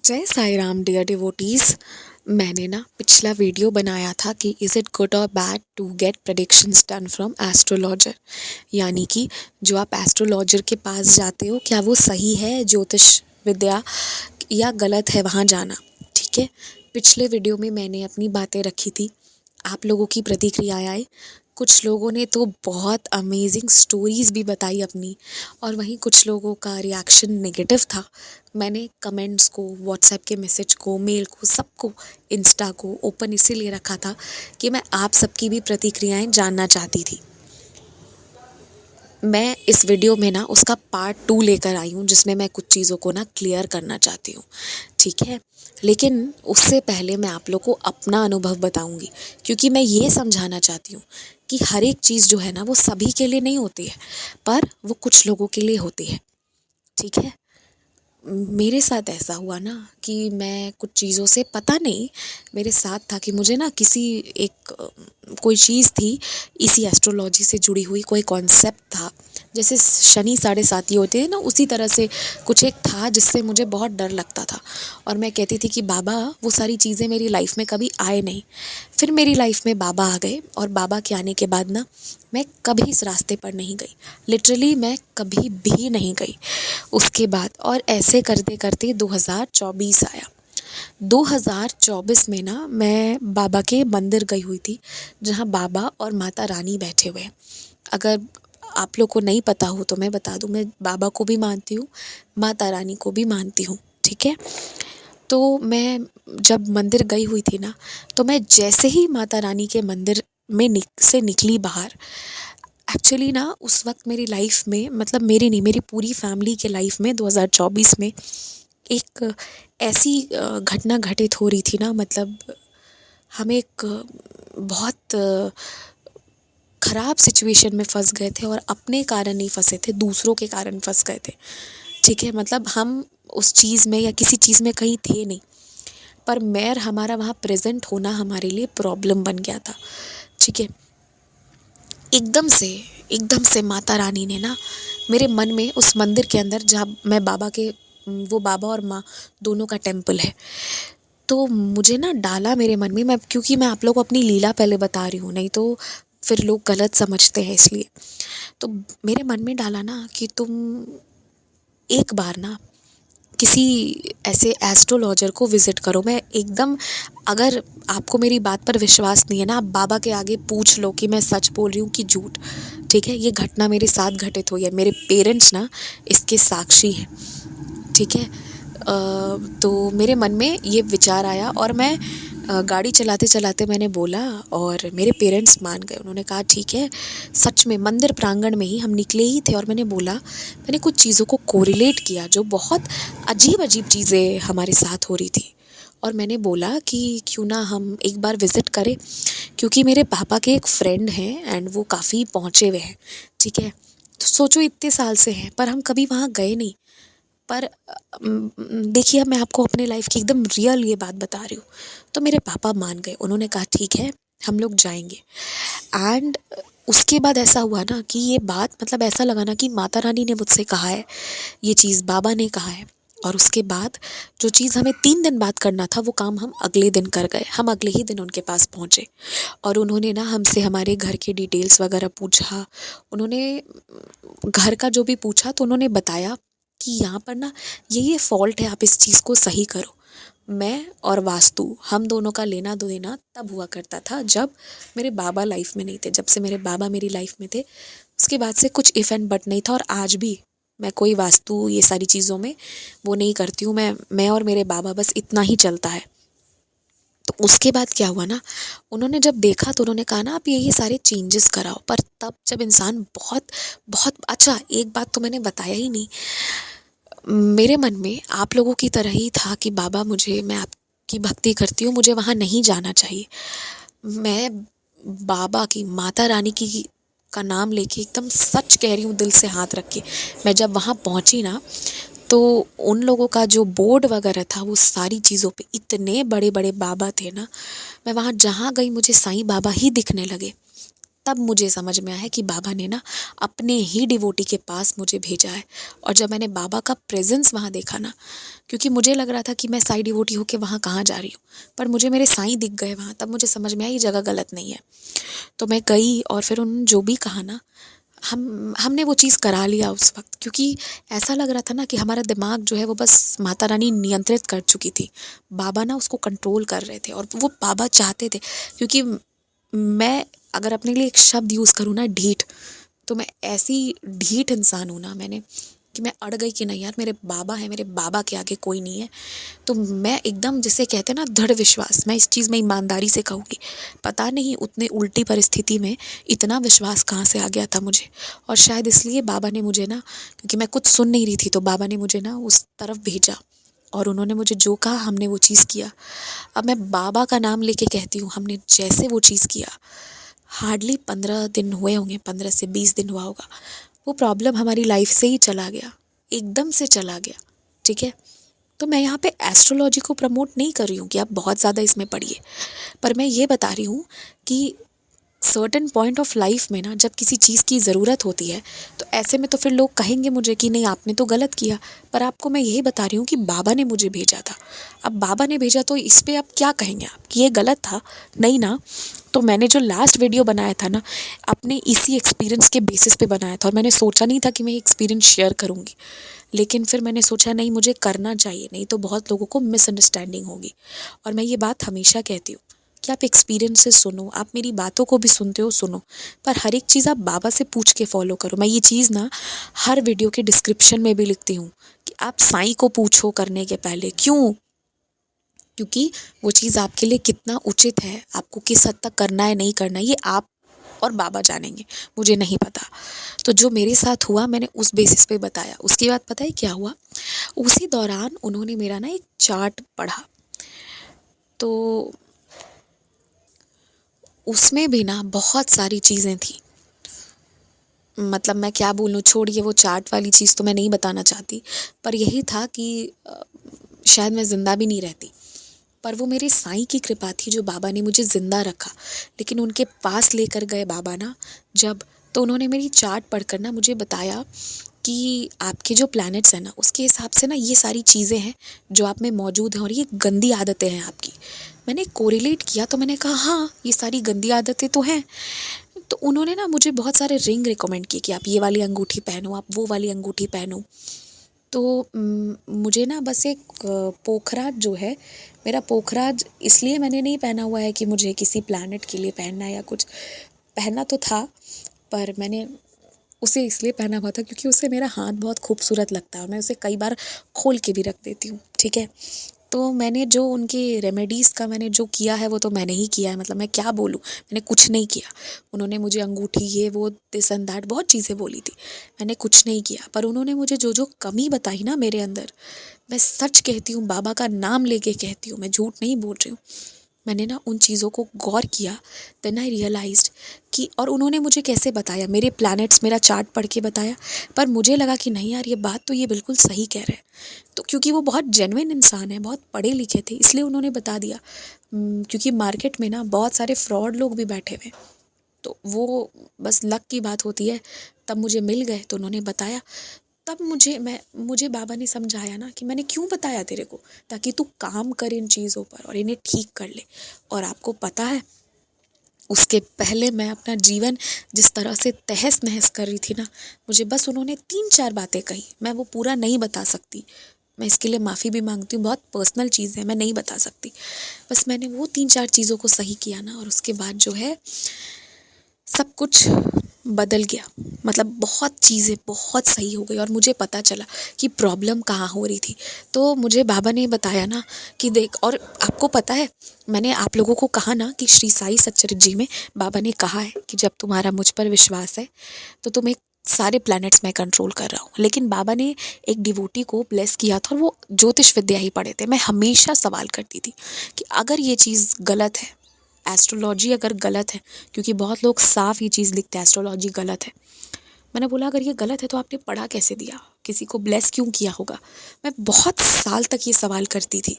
जय Sai Ram dear devotees. मैंने ना पिछला वीडियो बनाया था कि इज़ इट गुड और bad to get predictions done from astrologer, यानी कि जो आप एस्ट्रोलॉजर के पास जाते हो क्या वो सही है ज्योतिष विद्या या गलत है वहाँ जाना। ठीक है, पिछले वीडियो में मैंने अपनी बातें रखी थी, आप लोगों की प्रतिक्रियाएं आई। कुछ लोगों ने तो बहुत अमेजिंग स्टोरीज़ भी बताई अपनी, और वहीं कुछ लोगों का रिएक्शन नेगेटिव था। मैंने कमेंट्स को, व्हाट्सएप के मैसेज को, मेल को, सबको, इंस्टा को ओपन इसीलिए रखा था कि मैं आप सबकी भी प्रतिक्रियाएं जानना चाहती थी। मैं इस वीडियो में ना उसका पार्ट 2 लेकर आई हूँ, जिसमें मैं कुछ चीज़ों को ना क्लियर करना चाहती हूँ। ठीक है, लेकिन उससे पहले मैं आप लोग को अपना अनुभव बताऊंगी, क्योंकि मैं ये समझाना चाहती हूँ कि हर एक चीज़ जो है ना वो सभी के लिए नहीं होती है, पर वो कुछ लोगों के लिए होती है। ठीक है, मेरे साथ ऐसा हुआ ना कि मैं कुछ चीज़ों से, पता नहीं मेरे साथ था कि मुझे ना किसी एक कोई चीज़ थी, इसी एस्ट्रोलॉजी से जुड़ी हुई कोई कॉन्सेप्ट था, जैसे शनि साढ़े साथी होते हैं ना, उसी तरह से कुछ एक था जिससे मुझे बहुत डर लगता था। और मैं कहती थी कि बाबा वो सारी चीज़ें मेरी लाइफ में कभी आए नहीं। फिर मेरी लाइफ में बाबा आ गए, और बाबा के आने के बाद ना मैं कभी इस रास्ते पर नहीं गई, लिटरली मैं कभी भी नहीं गई उसके बाद। और ऐसे करते करते 2024 आया। 2024 में ना मैं बाबा के मंदिर गई हुई थी, जहाँ बाबा और माता रानी बैठे हुए हैं। अगर आप लोग को नहीं पता हो तो मैं बता दूँ, मैं बाबा को भी मानती हूँ, माता रानी को भी मानती हूँ। ठीक है, तो मैं जब मंदिर गई हुई थी ना, तो मैं जैसे ही माता रानी के मंदिर में से निकली बाहर, एक्चुअली ना उस वक्त मेरी लाइफ में, मतलब मेरी नहीं, मेरी पूरी फैमिली के लाइफ में 2024 में एक ऐसी घटना घटित हो रही थी ना, मतलब हम एक बहुत ख़राब सिचुएशन में फंस गए थे, और अपने कारण नहीं फंसे थे, दूसरों के कारण फंस गए थे। ठीक है, मतलब हम उस चीज़ में या किसी चीज़ में कहीं थे नहीं, पर मैं हमारा वहाँ प्रेजेंट होना हमारे लिए प्रॉब्लम बन गया था। ठीक है, एकदम से माता रानी ने ना मेरे मन में, उस मंदिर के अंदर जहाँ मैं बाबा के, वो बाबा और माँ दोनों का टेम्पल है, तो मुझे ना डाला मेरे मन में, मैं क्योंकि मैं आप लोगों को अपनी लीला पहले बता रही हूँ, नहीं तो फिर लोग गलत समझते हैं, इसलिए। तो मेरे मन में डाला ना कि तुम एक बार ना किसी ऐसे एस्ट्रोलॉजर को विज़िट करो। मैं एकदम, अगर आपको मेरी बात पर विश्वास नहीं है ना, आप बाबा के आगे पूछ लो कि मैं सच बोल रही हूँ कि झूठ। ठीक है, ये घटना मेरे साथ घटित हुई है, मेरे पेरेंट्स ना इसके साक्षी हैं। ठीक है, तो मेरे मन में ये विचार आया, और मैं गाड़ी चलाते चलाते मैंने बोला, और मेरे पेरेंट्स मान गए। उन्होंने कहा ठीक है। सच में मंदिर प्रांगण में ही हम निकले ही थे, और मैंने बोला, मैंने कुछ चीज़ों को कोरिलेट किया जो बहुत अजीब अजीब चीज़ें हमारे साथ हो रही थी, और मैंने बोला कि क्यों ना हम एक बार विज़िट करें, क्योंकि मेरे पापा के एक फ्रेंड हैं एंड वो काफ़ी पहुँचे हुए हैं। ठीक है, तो सोचो इतने साल से हैं, पर हम कभी वहाँ गए नहीं। पर देखिए, अब मैं आपको अपने लाइफ की एकदम रियल ये बात बता रही हूँ। तो मेरे पापा मान गए, उन्होंने कहा ठीक है हम लोग जाएंगे। एंड उसके बाद ऐसा हुआ ना कि ये बात, मतलब ऐसा लगा ना कि माता रानी ने मुझसे कहा है, ये चीज़ बाबा ने कहा है। और उसके बाद जो चीज़ हमें 3 दिन बाद करना था, वो काम हम अगले दिन कर गए। हम अगले ही दिन उनके पास पहुँचे, और उन्होंने ना हमसे हमारे घर की डिटेल्स वगैरह पूछा। उन्होंने घर का जो भी पूछा, तो उन्होंने बताया कि यहाँ पर ना ये फॉल्ट है, आप इस चीज़ को सही करो। मैं और वास्तु, हम दोनों का लेना दो देना तब हुआ करता था जब मेरे बाबा लाइफ में नहीं थे। जब से मेरे बाबा मेरी लाइफ में थे, उसके बाद से कुछ इफ़ एंड बट नहीं था, और आज भी मैं कोई वास्तु ये सारी चीज़ों में वो नहीं करती हूँ। मैं और मेरे बाबा, बस इतना ही चलता है। तो उसके बाद क्या हुआ ना, उन्होंने जब देखा तो उन्होंने कहा ना आप ये सारे चेंजेस कराओ। पर तब जब इंसान बहुत बहुत, अच्छा एक बात तो मैंने बताया ही नहीं, मेरे मन में आप लोगों की तरह ही था कि बाबा मुझे, मैं आपकी भक्ति करती हूँ, मुझे वहाँ नहीं जाना चाहिए। मैं बाबा की, माता रानी की का नाम लेके एकदम सच कह रही हूँ, दिल से हाथ रख के, मैं जब वहाँ पहुँची ना, तो उन लोगों का जो बोर्ड वगैरह था, वो सारी चीज़ों पे इतने बड़े बड़े बाबा थे ना। मैं वहाँ जहाँ गई मुझे साईं बाबा ही दिखने लगे। तब मुझे समझ में आया कि बाबा ने ना अपने ही डिवोटी के पास मुझे भेजा है। और जब मैंने बाबा का प्रेजेंस वहाँ देखा ना, क्योंकि मुझे लग रहा था कि मैं साई डिवोटी होके वहाँ कहाँ जा रही हूँ, पर मुझे मेरे साईं दिख गए वहाँ, तब मुझे समझ में आया ये जगह गलत नहीं है। तो मैं गई और फिर उन्होंने जो भी कहा ना, हमने वो चीज़ करा लिया उस वक्त, क्योंकि ऐसा लग रहा था ना कि हमारा दिमाग जो है वो बस माता रानी नियंत्रित कर चुकी थी, बाबा ना उसको कंट्रोल कर रहे थे। और वो बाबा चाहते थे, क्योंकि मैं अगर अपने लिए एक शब्द यूज़ करूँ ना, ढीठ, तो मैं ऐसी ढीठ इंसान हूँ ना मैंने, कि मैं अड़ गई कि नहीं यार, मेरे बाबा हैं, मेरे बाबा के आगे कोई नहीं है। तो मैं एकदम, जिसे कहते हैं ना दृढ़ विश्वास, मैं इस चीज़ में ईमानदारी से कहूँगी, पता नहीं उतने उल्टी परिस्थिति में इतना विश्वास कहाँ से आ गया था मुझे। और शायद इसलिए बाबा ने मुझे ना, क्योंकि मैं कुछ सुन नहीं रही थी, तो बाबा ने मुझे ना उस तरफ भेजा और उन्होंने मुझे जो कहा हमने वो चीज़ किया। अब मैं बाबा का नाम लेके कहती हूँ, हमने जैसे वो चीज़ किया, हार्डली 15 दिन हुए होंगे, 15 से 20 दिन हुआ होगा, वो प्रॉब्लम हमारी लाइफ से ही चला गया, एकदम से चला गया। ठीक है, तो मैं यहाँ पे एस्ट्रोलॉजी को प्रमोट नहीं कर रही हूँ कि आप बहुत ज़्यादा इसमें पढ़िए, पर मैं ये बता रही हूँ कि सर्टेन पॉइंट ऑफ लाइफ में ना, जब किसी चीज़ की ज़रूरत होती है, तो ऐसे में तो फिर लोग कहेंगे मुझे कि नहीं आपने तो गलत किया, पर आपको मैं यही बता रही हूँ कि बाबा ने मुझे भेजा था। अब बाबा ने भेजा तो इस पर आप क्या कहेंगे आप कि ये गलत था? नहीं ना। तो मैंने जो लास्ट वीडियो बनाया था ना, अपने इसी एक्सपीरियंस के बेसिस पे बनाया था, और मैंने सोचा नहीं था कि मैं ये एक्सपीरियंस शेयर करूँगी, लेकिन फिर मैंने सोचा नहीं, मुझे करना चाहिए, नहीं तो बहुत लोगों को मिसअंडरस्टैंडिंग होगी। और मैं ये बात हमेशा कहती हूँ कि आप एक्सपीरियंस से सुनो, आप मेरी बातों को भी सुनते हो सुनो, पर हर एक चीज़ आप बाबा से पूछ के फॉलो करो। मैं ये चीज़ ना हर वीडियो के डिस्क्रिप्शन में भी लिखती हूँ कि आप साईं को पूछो करने के पहले। क्यों? क्योंकि वो चीज़ आपके लिए कितना उचित है, आपको किस हद तक करना है नहीं करना है, ये आप और बाबा जानेंगे, मुझे नहीं पता। तो जो मेरे साथ हुआ मैंने उस बेसिस पे बताया। उसके बाद पता है क्या हुआ, उसी दौरान उन्होंने मेरा ना एक चार्ट पढ़ा, तो उसमें भी ना बहुत सारी चीज़ें थी। मतलब मैं क्या बोलूँ, छोड़िए वो चार्ट वाली चीज़ तो मैं नहीं बताना चाहती, पर यही था कि शायद मैं ज़िंदा भी नहीं रहती। पर वो मेरे साईं की कृपा थी जो बाबा ने मुझे ज़िंदा रखा। लेकिन उनके पास लेकर गए बाबा ना जब, तो उन्होंने मेरी चार्ट पढ़कर ना मुझे बताया कि आपके जो प्लैनेट्स हैं ना, उसके हिसाब से ना ये सारी चीज़ें हैं जो आप में मौजूद हैं, और ये गंदी आदतें हैं आपकी। मैंने कोरिलेट किया, तो मैंने कहा हाँ ये सारी गंदी आदतें तो हैं। तो उन्होंने ना मुझे बहुत सारे रिंग रिकमेंड किए कि आप ये वाली अंगूठी पहनो, आप वो वाली अंगूठी पहनो। तो मुझे ना बस एक पोखराज जो है, मेरा पोखराज इसलिए मैंने नहीं पहना हुआ है कि मुझे किसी प्लैनेट के लिए पहनना है या कुछ, पहना तो था, पर मैंने उसे इसलिए पहना हुआ था क्योंकि उससे मेरा हाथ बहुत खूबसूरत लगता है और मैं उसे कई बार खोल के भी रख देती हूँ। ठीक है, तो मैंने जो उनके रेमेडीज़ का मैंने जो किया है वो तो मैंने ही किया है, मतलब मैं क्या बोलूँ, मैंने कुछ नहीं किया। उन्होंने मुझे अंगूठी ये वो दिस एंड दैट बहुत चीज़ें बोली थी, मैंने कुछ नहीं किया। पर उन्होंने मुझे जो जो कमी बताई ना मेरे अंदर, मैं सच कहती हूँ, बाबा का नाम लेके कहती हूँ, मैं झूठ नहीं बोल रही हूँ, मैंने ना उन चीज़ों को गौर किया। देन आई रियलाइज्ड कि, और उन्होंने मुझे कैसे बताया, मेरे प्लैनेट्स, मेरा चार्ट पढ़ के बताया। पर मुझे लगा कि नहीं यार ये बात तो ये बिल्कुल सही कह रहे हैं। तो क्योंकि वो बहुत जेन्युइन इंसान है, बहुत पढ़े लिखे थे, इसलिए उन्होंने बता दिया। क्योंकि मार्केट में ना बहुत सारे फ्रॉड लोग भी बैठे हुए, तो वो बस लक की बात होती है। तब मुझे मिल गए तो उन्होंने बताया, तब मुझे बाबा ने समझाया ना कि मैंने क्यों बताया तेरे को, ताकि तू काम कर इन चीज़ों पर और इन्हें ठीक कर ले। और आपको पता है, उसके पहले मैं अपना जीवन जिस तरह से तहस नहस कर रही थी ना, मुझे बस उन्होंने 3-4 बातें कही, मैं वो पूरा नहीं बता सकती, मैं इसके लिए माफ़ी भी मांगती हूँ, बहुत पर्सनल चीज़ है, मैं नहीं बता सकती। बस मैंने वो 3-4 चीज़ों को सही किया ना, और उसके बाद जो है सब कुछ बदल गया। मतलब बहुत चीज़ें बहुत सही हो गई और मुझे पता चला कि प्रॉब्लम कहाँ हो रही थी। तो मुझे बाबा ने बताया ना कि देख, और आपको पता है, मैंने आप लोगों को कहा ना कि श्री साई सच्चरित्र जी में बाबा ने कहा है कि जब तुम्हारा मुझ पर विश्वास है तो तुम एक सारे प्लैनेट्स में कंट्रोल कर रहा हूँ। लेकिन बाबा ने एक डिवोटी को ब्लेस किया था और वो ज्योतिष विद्या ही पढ़े थे। मैं हमेशा सवाल करती थी कि अगर ये चीज़ गलत है, एस्ट्रोलॉजी अगर गलत है, क्योंकि बहुत लोग साफ ये चीज़ लिखते हैं एस्ट्रोलॉजी गलत है। मैंने बोला अगर ये गलत है तो आपने पढ़ा कैसे दिया, किसी को ब्लेस क्यों किया होगा? मैं बहुत साल तक ये सवाल करती थी।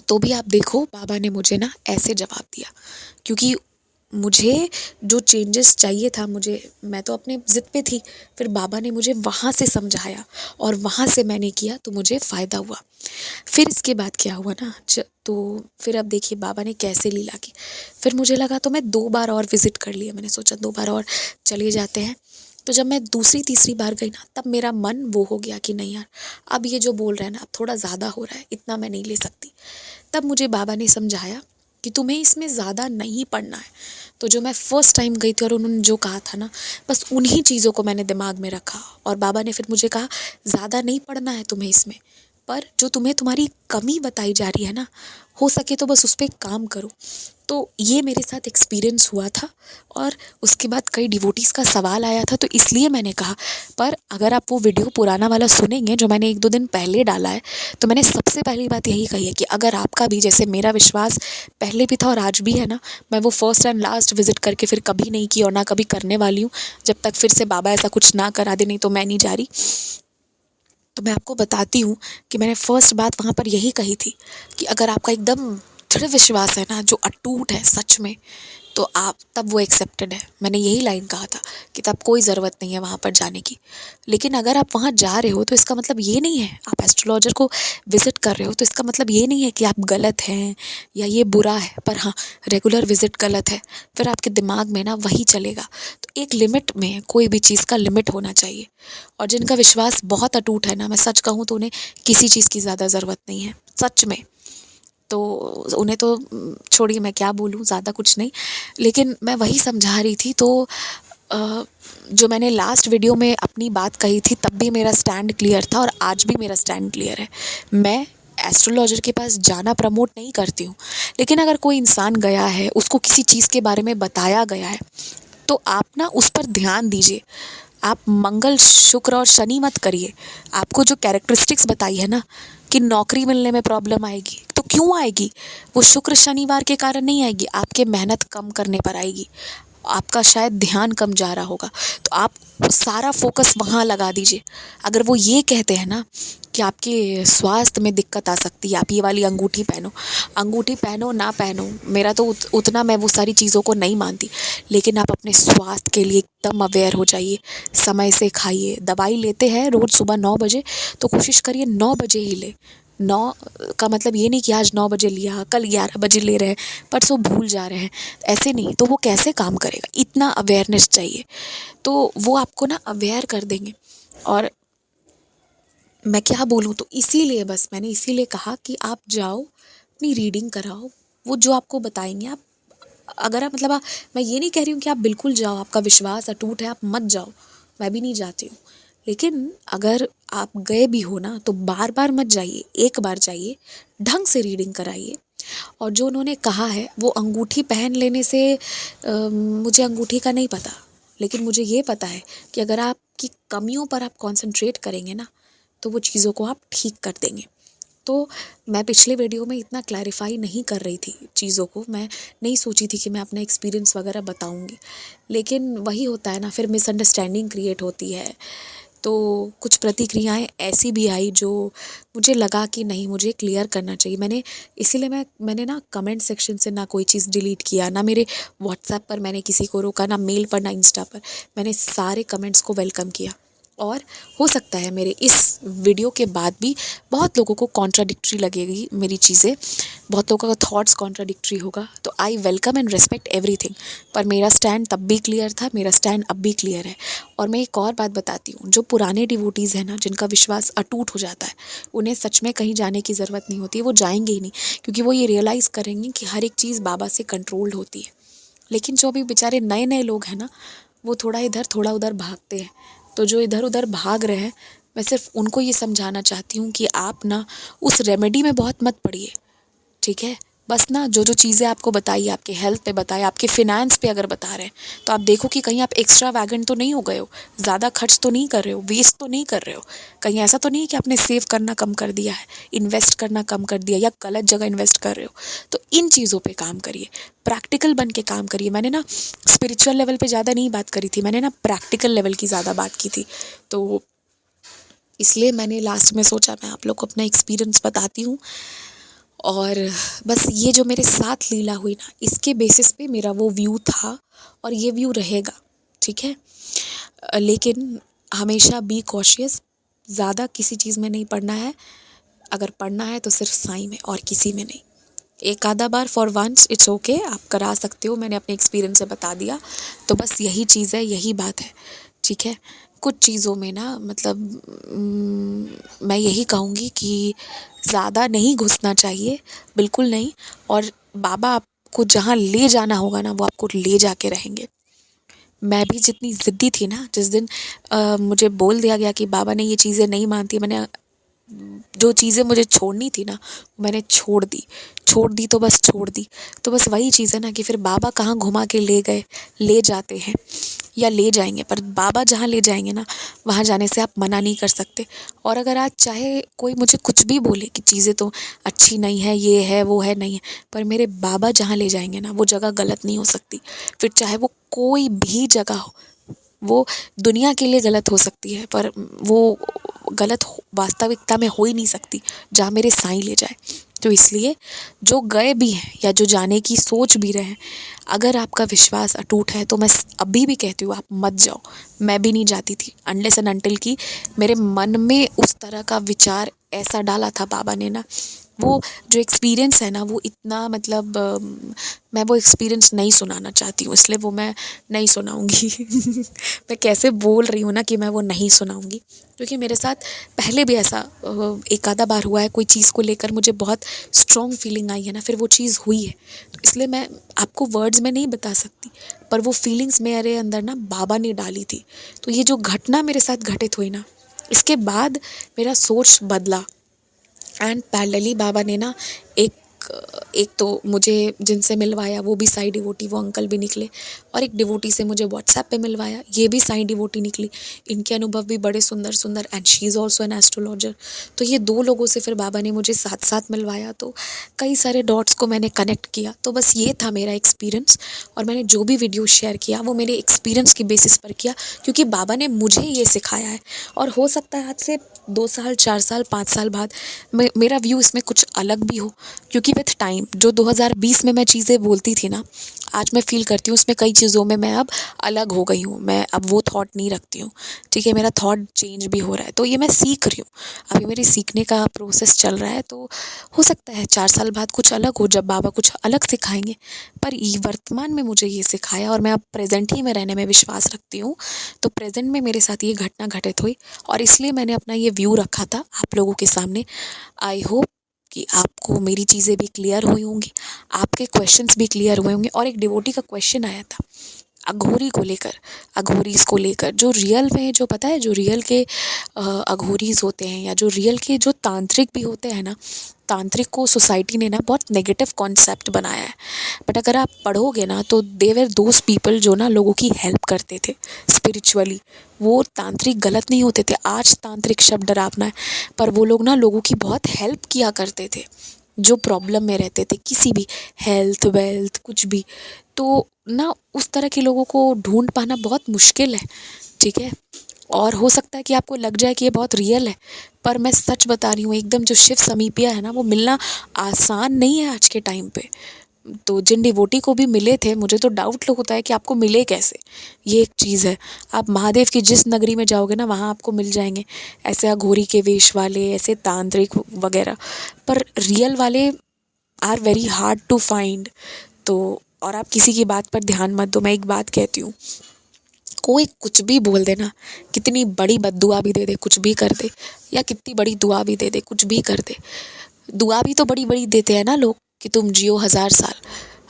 तो भी आप देखो, बाबा ने मुझे ना ऐसे जवाब दिया, क्योंकि मुझे जो चेंजेस चाहिए था, मैं तो अपने ज़िद पे थी। फिर बाबा ने मुझे वहाँ से समझाया और वहाँ से मैंने किया तो मुझे फ़ायदा हुआ। फिर इसके बाद क्या हुआ ना, तो फिर अब देखिए बाबा ने कैसे लीला की। फिर मुझे लगा तो मैं 2 बार और विज़िट कर लिया। मैंने सोचा 2 बार और चले जाते हैं। तो जब मैं दूसरी तीसरी बार गई ना, तब मेरा मन वो हो गया कि नहीं यार, अब ये जो बोल रहे हैं ना, अब थोड़ा ज़्यादा हो रहा है, इतना मैं नहीं ले सकती। तब मुझे बाबा ने समझाया कि तुम्हें इसमें ज़्यादा नहीं पढ़ना है। तो जो मैं फ़र्स्ट टाइम गई थी और उन्होंने जो कहा था ना, बस उन्हीं चीज़ों को मैंने दिमाग में रखा। और बाबा ने फिर मुझे कहा ज़्यादा नहीं पढ़ना है तुम्हें इसमें, पर जो तुम्हें तुम्हारी कमी बताई जा रही है ना, हो सके तो बस उस पे काम करो। तो ये मेरे साथ एक्सपीरियंस हुआ था। और उसके बाद कई डिवोटीज़ का सवाल आया था, तो इसलिए मैंने कहा। पर अगर आप वो वीडियो पुराना वाला सुनेंगे जो मैंने 1-2 दिन पहले डाला है, तो मैंने सबसे पहली बात यही कही है कि अगर आपका भी जैसे मेरा विश्वास पहले भी था और आज भी है ना, मैं वो फर्स्ट एंड लास्ट विज़िट करके फिर कभी नहीं की और ना कभी करने वाली हूँ, जब तक फिर से बाबा ऐसा कुछ ना करा दे, नहीं तो मैं नहीं जा रही। तो मैं आपको बताती हूँ कि मैंने फर्स्ट बात वहाँ पर यही कही थी कि अगर आपका एकदम दृढ़ विश्वास है ना, जो अटूट है सच में, तो आप तब वो एक्सेप्टेड है। मैंने यही लाइन कहा था कि तब कोई ज़रूरत नहीं है वहाँ पर जाने की। लेकिन अगर आप वहाँ जा रहे हो तो इसका मतलब ये नहीं है, आप एस्ट्रोलॉजर को विज़िट कर रहे हो तो इसका मतलब ये नहीं है कि आप गलत हैं या ये बुरा है। पर हाँ, रेगुलर विज़िट गलत है, फिर आपके दिमाग में ना वही चलेगा। तो एक लिमिट में कोई भी चीज़ का लिमिट होना चाहिए। और जिनका विश्वास बहुत अटूट है ना, मैं सच कहूँ तो उन्हें किसी चीज़ की ज़्यादा ज़रूरत नहीं है, सच में। तो उन्हें तो छोड़िए, मैं क्या बोलूँ, ज़्यादा कुछ नहीं। लेकिन मैं वही समझा रही थी। तो जो मैंने लास्ट वीडियो में अपनी बात कही थी, तब भी मेरा स्टैंड क्लियर था और आज भी मेरा स्टैंड क्लियर है। मैं एस्ट्रोलॉजर के पास जाना प्रमोट नहीं करती हूँ, लेकिन अगर कोई इंसान गया है, उसको किसी चीज़ के बारे में बताया गया है, तो आप ना उस पर ध्यान दीजिए। आप मंगल, शुक्र और शनि मत करिए। आपको जो कैरेक्टरिस्टिक्स बताई है ना कि नौकरी मिलने में प्रॉब्लम आएगी, तो क्यों आएगी? वो शुक्र शनिवार के कारण नहीं आएगी, आपके मेहनत कम करने पर आएगी। आपका शायद ध्यान कम जा रहा होगा, तो आप सारा फोकस वहाँ लगा दीजिए। अगर वो ये कहते हैं ना कि आपके स्वास्थ्य में दिक्कत आ सकती है, आप ये वाली अंगूठी पहनो ना पहनो, मेरा तो उतना मैं वो सारी चीज़ों को नहीं मानती। लेकिन आप अपने स्वास्थ्य के लिए एकदम अवेयर हो जाइए, समय से खाइए। दवाई लेते हैं रोज़ सुबह 9 बजे, तो कोशिश करिए 9 बजे ही लें। 9 का मतलब ये नहीं कि आज 9 बजे लिया, कल 11 बजे ले रहे हैं, परसों भूल जा रहे हैं, ऐसे नहीं। तो वो कैसे काम करेगा? इतना अवेयरनेस चाहिए। तो वो आपको ना अवेयर कर देंगे। और मैं क्या बोलूँ, तो इसीलिए बस मैंने इसीलिए कहा कि आप जाओ, अपनी रीडिंग कराओ, वो जो आपको बताएंगे आप, अगर आप मतलब मैं ये नहीं कह रही हूँ कि आप बिल्कुल जाओ, आपका विश्वास अटूट है आप मत जाओ, मैं भी नहीं जाती हूँ। लेकिन अगर आप गए भी हो ना, तो बार बार मत जाइए, एक बार जाइए, ढंग से रीडिंग कराइए। और जो उन्होंने कहा है वो अंगूठी पहन लेने से, मुझे अंगूठी का नहीं पता, लेकिन मुझे ये पता है कि अगर आपकी कमियों पर आप कॉन्सेंट्रेट करेंगे ना, तो वो चीज़ों को आप ठीक कर देंगे। तो मैं पिछले वीडियो में इतना क्लैरिफाई नहीं कर रही थी चीज़ों को, मैं नहीं सोची थी कि मैं अपना एक्सपीरियंस वगैरह बताऊंगी। लेकिन वही होता है ना, फिर मिसअंडरस्टैंडिंग क्रिएट होती है। तो कुछ प्रतिक्रियाएं ऐसी भी आई जो मुझे लगा कि नहीं, मुझे क्लियर करना चाहिए। इसीलिए मैंने ना कमेंट सेक्शन से ना कोई चीज़ डिलीट किया, ना मेरे व्हाट्सएप पर मैंने किसी को रोका, ना मेल पर, ना इंस्टा पर। मैंने सारे कमेंट्स को वेलकम किया। और हो सकता है मेरे इस वीडियो के बाद भी बहुत लोगों को कॉन्ट्राडिक्टरी लगेगी मेरी चीज़ें, बहुत लोगों का थॉट्स कॉन्ट्राडिक्टरी होगा, तो I welcome and respect everything. पर मेरा स्टैंड तब भी क्लियर था, मेरा स्टैंड अब भी क्लियर है। और मैं एक और बात बताती हूँ, जो पुराने डिवोटीज़ हैं ना, जिनका विश्वास अटूट हो जाता है, उन्हें सच में कहीं जाने की ज़रूरत नहीं होती, वो जाएंगे ही नहीं, क्योंकि वो ये रियलाइज़ करेंगे कि हर एक चीज़ बाबा से कंट्रोल्ड होती है। लेकिन जो अभी बेचारे नए नए लोग हैं ना, वो थोड़ा इधर थोड़ा उधर भागते हैं। तो जो इधर उधर भाग रहे हैं, मैं सिर्फ उनको ये समझाना चाहती हूँ कि आप ना उस रेमेडी में बहुत मत पड़िए, ठीक है? बस ना जो जो चीज़ें आपको बताई, आपके हेल्थ पे बताए, आपके फिनेंस पे अगर बता रहे हैं, तो आप देखो कि कहीं आप एक्स्ट्रा वैगेंट तो नहीं हो गए हो, ज़्यादा खर्च तो नहीं कर रहे हो, वेस्ट तो नहीं कर रहे हो, कहीं ऐसा तो नहीं है कि आपने सेव करना कम कर दिया है, इन्वेस्ट करना कम कर दिया, या गलत जगह इन्वेस्ट कर रहे हो। तो इन चीज़ों पे काम करिए, प्रैक्टिकल बन के काम करिए। मैंने ना स्पिरिचुअल लेवल पे ज़्यादा नहीं बात करी थी, मैंने ना प्रैक्टिकल लेवल की ज़्यादा बात की थी। तो इसलिए मैंने लास्ट में सोचा मैं आप लोग को अपना एक्सपीरियंस बताती हूँ। और बस ये जो मेरे साथ लीला हुई ना, इसके बेसिस पे मेरा वो व्यू था और ये व्यू रहेगा, ठीक है। लेकिन हमेशा बी कॉशियस, ज़्यादा किसी चीज़ में नहीं पढ़ना है। अगर पढ़ना है तो सिर्फ साईं में और किसी में नहीं। एक आधा बार फॉर वंस इट्स ओके, आप करा सकते हो, मैंने अपने एक्सपीरियंस से बता दिया। तो बस यही चीज़ है, यही बात है, ठीक है। कुछ चीज़ों में ना मतलब मैं यही कहूँगी कि ज़्यादा नहीं घुसना चाहिए, बिल्कुल नहीं। और बाबा आपको जहाँ ले जाना होगा ना, वो आपको ले जाके रहेंगे। मैं भी जितनी ज़िद्दी थी ना, जिस दिन मुझे बोल दिया गया कि बाबा ने ये चीज़ें नहीं मानती, मैंने जो चीज़ें मुझे छोड़नी थी ना, मैंने छोड़ दी तो बस छोड़ दी। तो बस वही चीज़ है ना कि फिर बाबा कहाँ घुमा के ले गए, ले जाते हैं या ले जाएंगे, पर बाबा जहाँ ले जाएंगे ना, वहाँ जाने से आप मना नहीं कर सकते। और अगर आज चाहे कोई मुझे कुछ भी बोले कि चीज़ें तो अच्छी नहीं है, ये है वो है, नहीं है, पर मेरे बाबा जहाँ ले जाएंगे ना, वो जगह गलत नहीं हो सकती। फिर चाहे वो कोई भी जगह हो, वो दुनिया के लिए गलत हो सकती है, पर वो गलत वास्तविकता में हो ही नहीं सकती जहाँ मेरे साईं ले जाए। तो इसलिए जो गए भी हैं या जो जाने की सोच भी रहे हैं, अगर आपका विश्वास अटूट है तो मैं अभी भी कहती हूँ, आप मत जाओ। मैं भी नहीं जाती थी अनलेस एंड अनटिल कि मेरे मन में उस तरह का विचार ऐसा डाला था बाबा ने ना। वो जो एक्सपीरियंस है ना, वो इतना मतलब मैं वो एक्सपीरियंस नहीं सुनाना चाहती हूँ, इसलिए वो मैं नहीं सुनाऊँगी। मैं कैसे बोल रही हूँ ना कि मैं वो नहीं सुनाऊँगी, क्योंकि मेरे साथ पहले भी ऐसा एक आधा बार हुआ है। कोई चीज़ को लेकर मुझे बहुत स्ट्रॉन्ग फीलिंग आई है ना, फिर वो चीज़ हुई है। तो इसलिए मैं आपको वर्ड्स में नहीं बता सकती, पर वो फीलिंग्स मेरे अंदर ना बाबा ने डाली थी। तो ये जो घटना मेरे साथ घटित हुई ना, इसके बाद मेरा सोच बदला। एंड पैरेलली बाबा ने ना एक एक तो मुझे जिनसे मिलवाया वो भी साई डिवोटी, वो अंकल भी निकले, और एक डिवोटी से मुझे व्हाट्सएप पे मिलवाया, ये भी साई डिवोटी निकली। इनके अनुभव भी बड़े सुंदर सुंदर, and she is also an astrologer. तो ये दो लोगों से फिर बाबा ने मुझे साथ साथ मिलवाया, तो कई सारे डॉट्स को मैंने कनेक्ट किया। तो बस ये था मेरा एक्सपीरियंस, और मैंने जो भी वीडियो शेयर किया वो मेरे एक्सपीरियंस की बेसिस पर किया, क्योंकि बाबा ने मुझे ये सिखाया है। और हो सकता है आज से 2 साल, 4 साल, 5 साल बाद मेरा व्यू इसमें कुछ अलग भी हो, क्योंकि विथ टाइम जो 2020 में मैं चीज़ें बोलती थी ना, आज मैं फ़ील करती हूँ उसमें कई चीज़ों में मैं अब अलग हो गई हूँ। मैं अब वो थॉट नहीं रखती हूँ, ठीक है। मेरा थॉट चेंज भी हो रहा है, तो ये मैं सीख रही हूँ। अभी मेरी सीखने का प्रोसेस चल रहा है, तो हो सकता है 4 साल बाद कुछ अलग हो, जब बाबा कुछ अलग सिखाएंगे। पर ये वर्तमान में मुझे ये सिखाया, और मैं अब प्रेजेंट ही में रहने में विश्वास रखती हूँ। तो प्रेजेंट में मेरे साथ ये घटना घटित हुई, और इसलिए मैंने अपना ये व्यू रखा था आप लोगों के सामने। आई होप कि आपको मेरी चीज़ें भी क्लियर हुई होंगी, आपके क्वेश्चंस भी क्लियर हुए होंगे। और एक डिवोटी का क्वेश्चन आया था अघोरी को लेकर, अघोरीज को लेकर, जो रियल में, जो पता है, जो रियल के अघोरीज होते हैं, या जो रियल के जो तांत्रिक भी होते हैं ना, तांत्रिक को सोसाइटी ने ना बहुत नेगेटिव कॉन्सेप्ट बनाया है। बट अगर आप पढ़ोगे ना, तो दे वर दोज पीपल जो ना लोगों की हेल्प करते थे स्पिरिचुअली। वो तांत्रिक गलत नहीं होते थे, आज तांत्रिक शब्द डरावना है, पर वो लोग ना लोगों की बहुत हेल्प किया करते थे, जो प्रॉब्लम में रहते थे, किसी भी हेल्थ वेल्थ कुछ भी। तो ना उस तरह के लोगों को ढूंढ पाना बहुत मुश्किल है, ठीक है। और हो सकता है कि आपको लग जाए कि ये बहुत रियल है, पर मैं सच बता रही हूँ, एकदम जो शिव समीपिया है ना, वो मिलना आसान नहीं है आज के टाइम पे। तो जिन डिवोटी को भी मिले थे, मुझे तो डाउट होता है कि आपको मिले कैसे। ये एक चीज़ है, आप महादेव की जिस नगरी में जाओगे ना, वहाँ आपको मिल जाएंगे ऐसे अघोरी के वेश वाले, ऐसे तांत्रिक वगैरह, पर रियल वाले are very hard to find. तो और आप किसी की बात पर ध्यान मत दो। मैं एक बात कहती हूँ, कोई कुछ भी बोल दे ना, कितनी बड़ी बद्दुआ भी दे दे, कुछ भी कर दे, या कितनी बड़ी दुआ भी दे दे, कुछ भी कर दे। दुआ भी तो बड़ी बड़ी देते हैं ना लोग, कि तुम जियो 1000 साल।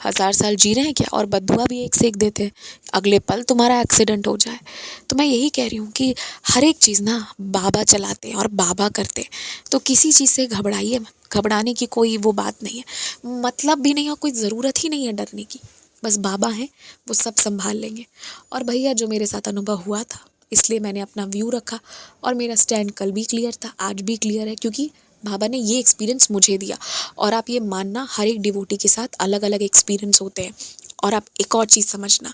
1000 साल जी रहे हैं क्या, और बद्दुआ भी एक से एक देते हैं, अगले पल तुम्हारा एक्सीडेंट हो जाए। तो मैं यही कह रही हूँ कि हर एक चीज़ ना बाबा चलाते हैं और बाबा करते हैं, तो किसी चीज़ से घबराइए मत। घबराने की कोई वो बात नहीं है, मतलब भी नहीं है, कोई ज़रूरत ही नहीं है डरने की। बस बाबा हैं, वो सब संभाल लेंगे। और भैया जो मेरे साथ अनुभव हुआ था, इसलिए मैंने अपना व्यू रखा, और मेरा स्टैंड कल भी क्लियर था, आज भी क्लियर है, क्योंकि बाबा ने ये एक्सपीरियंस मुझे दिया। और आप ये मानना, हर एक डिवोटी के साथ अलग अलग एक्सपीरियंस होते हैं। और आप एक और चीज़ समझना,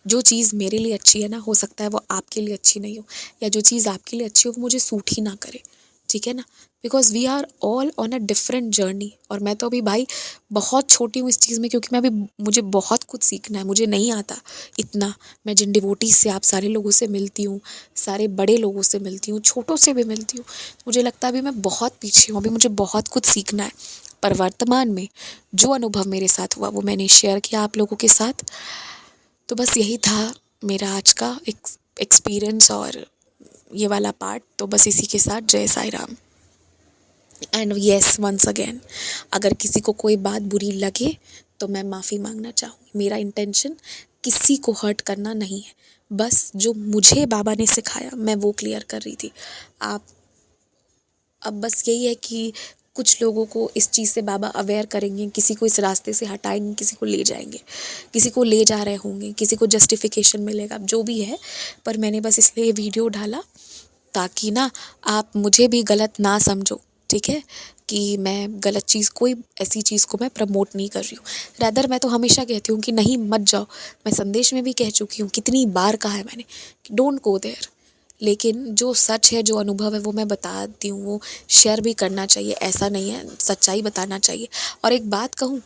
जो चीज़ मेरे लिए अच्छी है ना, हो सकता है वो आपके लिए अच्छी नहीं हो, या जो चीज़ आपके लिए अच्छी हो वो मुझे सूट ही ना करे। ठीक है ना, because we are all on a different journey. और मैं तो अभी भाई बहुत छोटी हूँ इस चीज़ में, क्योंकि मैं अभी, मुझे बहुत कुछ सीखना है, मुझे नहीं आता इतना। मैं जिन डिवोटीज से, आप सारे लोगों से मिलती हूँ, सारे बड़े लोगों से मिलती हूँ, छोटों से भी मिलती हूँ, मुझे लगता है अभी मैं बहुत पीछे हूँ, अभी मुझे बहुत कुछ सीखना है। पर वर्तमान में जो अनुभव मेरे साथ हुआ वो मैंने शेयर किया आप लोगों के साथ। तो बस यही था मेरा आज का एक्सपीरियंस और ये वाला पार्ट। तो बस इसी के साथ जय Sai Ram. And yes, once again, अगर किसी को कोई बात बुरी लगे तो मैं माफ़ी मांगना चाहूँगी। मेरा इंटेंशन किसी को हर्ट करना नहीं है, बस जो मुझे बाबा ने सिखाया मैं वो क्लियर कर रही थी। आप, अब बस यही है कि कुछ लोगों को इस चीज़ से बाबा अवेयर करेंगे, किसी को इस रास्ते से हटाएंगे, किसी को ले जाएंगे, किसी को ले जा रहे होंगे, किसी को जस्टिफिकेशन मिलेगा, जो भी है। पर मैंने बस इसलिए वीडियो डाला ताकि ना आप मुझे भी गलत ना समझो, ठीक है, कि मैं गलत चीज़, कोई ऐसी चीज़ को मैं प्रमोट नहीं कर रही हूँ। रैदर मैं तो हमेशा कहती हूँ कि नहीं मत जाओ। मैं संदेश में भी कह चुकी हूँ, कितनी बार कहा है मैंने कि डोंट गो देयर। लेकिन जो सच है, जो अनुभव है वो मैं बताती हूँ, वो शेयर भी करना चाहिए, ऐसा नहीं है, सच्चाई बताना चाहिए। और एक बात कहूँ,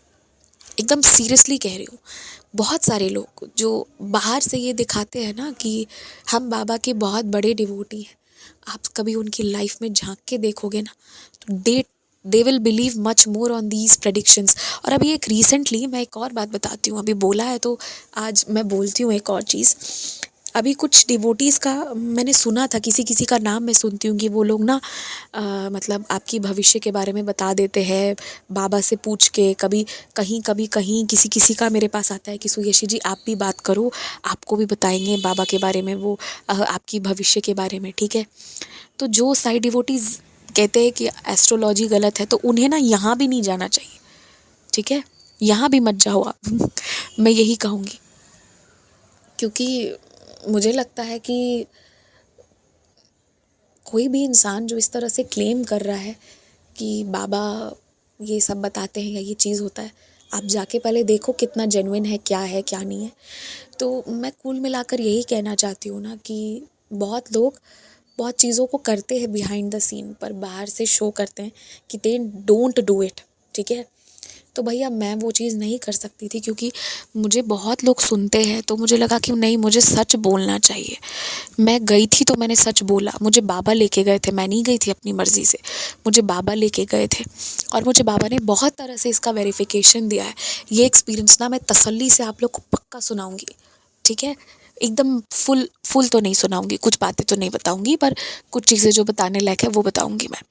एकदम सीरियसली कह रही हूँ, बहुत सारे लोग जो बाहर से ये दिखाते हैं ना कि हम बाबा के बहुत बड़े डिवोटी हैं, आप कभी उनकी लाइफ में झांक के देखोगे ना तो they will believe much more on these predictions. और अभी एक रिसेंटली मैं एक और बात बताती हूँ, अभी बोला है तो आज मैं बोलती हूँ एक और चीज़। अभी कुछ डिवोटीज़ का मैंने सुना था, किसी किसी का नाम मैं सुनती हूँ कि वो लोग ना मतलब आपकी भविष्य के बारे में बता देते हैं बाबा से पूछ के। कभी कहीं किसी किसी का मेरे पास आता है कि सुयशी जी आप भी बात करो, आपको भी बताएंगे बाबा के बारे में, वो आपकी भविष्य के बारे में, ठीक है। तो जो साई डिवोटीज़ कहते हैं कि एस्ट्रोलॉजी गलत है, तो उन्हें ना यहाँ भी नहीं जाना चाहिए, ठीक है, यहाँ भी मत जाओ आप मैं यही कहूँगी, क्योंकि मुझे लगता है कि कोई भी इंसान जो इस तरह से क्लेम कर रहा है कि बाबा ये सब बताते हैं या ये चीज़ होता है, आप जाके पहले देखो कितना जेन्युइन है क्या नहीं है। तो मैं कुल मिलाकर यही कहना चाहती हूँ ना कि बहुत लोग बहुत चीज़ों को करते हैं बिहाइंड द सीन, पर बाहर से शो करते हैं कि दे डोंट डू इट, ठीक है। तो भैया मैं वो चीज़ नहीं कर सकती थी, क्योंकि मुझे बहुत लोग सुनते हैं, तो मुझे लगा कि नहीं, मुझे सच बोलना चाहिए। मैं गई थी तो मैंने सच बोला, मुझे बाबा लेके गए थे, मैं नहीं गई थी अपनी मर्ज़ी से, मुझे बाबा लेके गए थे और मुझे बाबा ने बहुत तरह से इसका वेरिफिकेशन दिया है। ये एक्सपीरियंस ना मैं तसल्ली से आप लोग को पक्का सुनाऊंगी, ठीक है, एकदम फुल तो नहीं सुनाऊंगी, कुछ बातें तो नहीं बताऊंगी, पर कुछ चीज़ें जो बताने लायक है वो बताऊंगी मैं।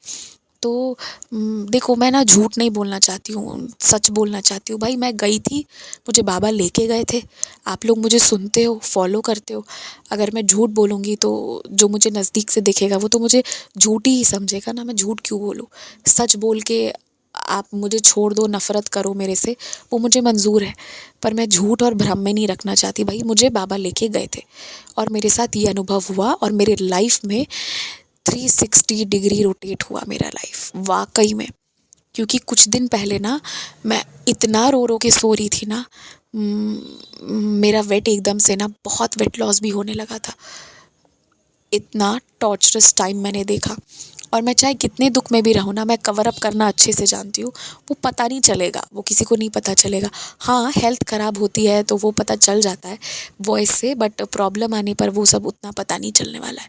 तो देखो, मैं ना झूठ नहीं बोलना चाहती हूँ, सच बोलना चाहती हूँ। भाई मैं गई थी, मुझे बाबा लेके गए थे, आप लोग मुझे सुनते हो, फॉलो करते हो। अगर मैं झूठ बोलूँगी तो जो मुझे नज़दीक से देखेगा वो तो मुझे झूठी ही समझेगा ना, मैं झूठ क्यों बोलूँ। सच बोल के आप मुझे छोड़ दो, नफ़रत करो मेरे से, वो मुझे मंजूर है, पर मैं झूठ और भ्रम में नहीं रखना चाहती। भाई मुझे बाबा लेके गए थे और मेरे साथ ये अनुभव हुआ और मेरे लाइफ में 360 डिग्री रोटेट हुआ मेरा लाइफ, वाकई में। क्योंकि कुछ दिन पहले ना मैं इतना रो रो के सो रही थी ना, मेरा वेट एकदम से ना बहुत वेट लॉस भी होने लगा था। इतना टॉर्चरस टाइम मैंने देखा, और मैं चाहे कितने दुख में भी रहूँ ना, मैं कवर अप करना अच्छे से जानती हूँ, वो पता नहीं चलेगा, वो किसी को नहीं पता चलेगा। हाँ, हेल्थ ख़राब होती है तो वो पता चल जाता है वॉइस से, बट प्रॉब्लम आने पर वो सब उतना पता नहीं चलने वाला है।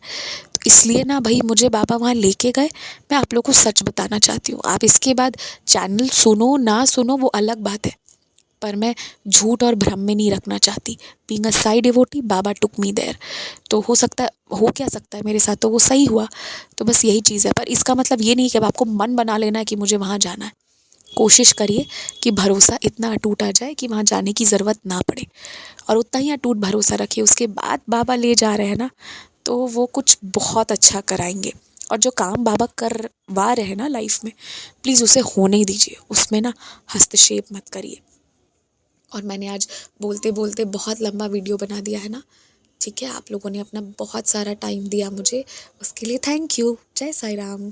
तो इसलिए ना भाई मुझे बाबा वहाँ लेके गए, मैं आप लोगों को सच बताना चाहती हूँ। आप इसके बाद चैनल सुनो ना सुनो वो अलग बात है, पर मैं झूठ और भ्रम में नहीं रखना चाहती। Being a Sai devotee, Baba took me there. तो हो सकता है, हो क्या सकता है मेरे साथ, तो वो सही हुआ। तो बस यही चीज़ है, पर इसका मतलब ये नहीं कि अब आपको मन बना लेना है कि मुझे वहाँ जाना है। कोशिश करिए कि भरोसा इतना अटूट आ जाए कि वहाँ जाने की ज़रूरत ना पड़े, और उतना ही अटूट भरोसा रखिए। उसके बाद बाबा ले जा रहे हैं ना, तो वो कुछ बहुत अच्छा कराएंगे। और जो काम बाबा करवा रहे हैं ना लाइफ में, प्लीज़ उसे होने दीजिए, उसमें ना हस्तक्षेप मत करिए। और मैंने आज बोलते बोलते बहुत लंबा वीडियो बना दिया है ना, ठीक है। आप लोगों ने अपना बहुत सारा टाइम दिया मुझे, उसके लिए थैंक यू। जय साई राम।